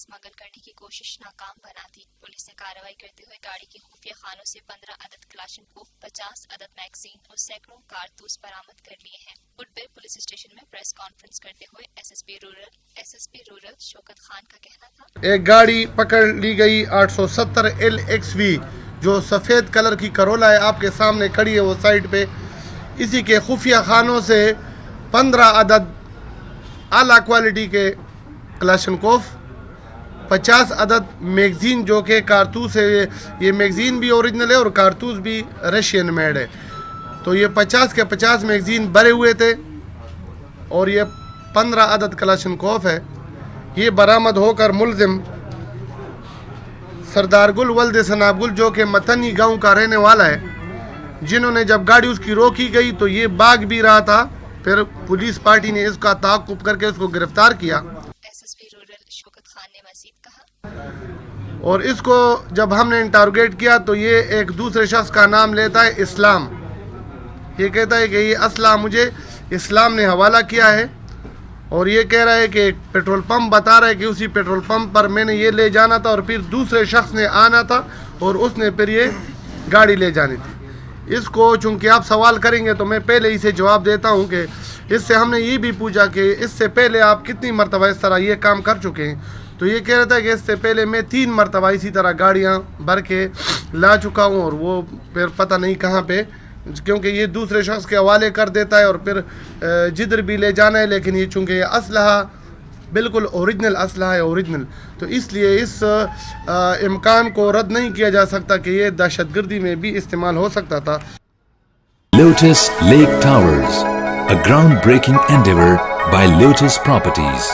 Smuggle करने की कोशिश नाकाम बना दी। पुलिस ने कार्रवाई करते हुए गाड़ी के खुफिया खानों से 15 अदद क्लाशनकोफ, 50 अदद मैगजीन और सैकड़ों कारतूस बरामद कर लिए हैं। वुडबे पुलिस स्टेशन में प्रेस कॉन्फ्रेंस करते हुए एसएसपी रूरल शौकत खान का कहना था, एक गाड़ी पकड़ ली गई 870 LXV जो सफ़ेद कलर की करोला है, आपके सामने खड़ी है वो साइड पे। इसी के खुफिया खानों से 15 अदद आला क्वालिटी के क्लाशनकोफ, 50 अदद मैगज़ीन जो कि कारतूस है, ये मैगज़ीन भी ओरिजिनल है और कारतूस भी रशियन मेड है। तो ये 50 के 50 मैगज़ीन भरे हुए थे और ये 15 अदद क्लाशनकोफ है। ये बरामद होकर मुलजिम सरदार गुल वल्द सनाबुल जो कि मतनी गांव का रहने वाला है, जिन्होंने जब गाड़ी उसकी रोकी गई तो ये भाग भी रहा था, फिर पुलिस पार्टी ने इसका ताक़ुब करके उसको गिरफ्तार किया। एसएसपी रूरल शौकत खान ने मज़ीद कहा, और इसको जब हमने इंटरोगेट किया तो ये एक दूसरे शख्स का नाम लेता है इस्लाम। ये कहता है कि ये असला मुझे इस्लाम ने हवाला किया है और ये कह रहा है कि एक पेट्रोल पंप बता रहा है कि उसी पेट्रोल पंप पर मैंने ये ले जाना था और फिर दूसरे शख्स ने आना था और उसने फिर ये गाड़ी ले जानी थी। इसको चूँकि आप सवाल करेंगे तो मैं पहले इसे जवाब देता हूँ कि इससे हमने ये भी पूछा कि इससे पहले आप कितनी मरतबा इस तरह ये काम कर चुके हैं, तो ये कह रहा था कि इससे पहले मैं 3 मरतबा इसी तरह गाड़ियाँ भर के ला चुका हूँ और वो फिर पता नहीं कहाँ पे, क्योंकि ये दूसरे शख्स के हवाले कर देता है और फिर जिधर भी ले जाना है। लेकिन ये चूँकि ये असलहा बिल्कुल ओरिजिनल असलहा है, ओरिजिनल, तो इसलिए इस इम्कान को रद्द नहीं किया जा सकता कि ये दहशतगर्दी में भी इस्तेमाल हो सकता था। Lotus Lake Towers, a groundbreaking endeavor by Lotus Properties.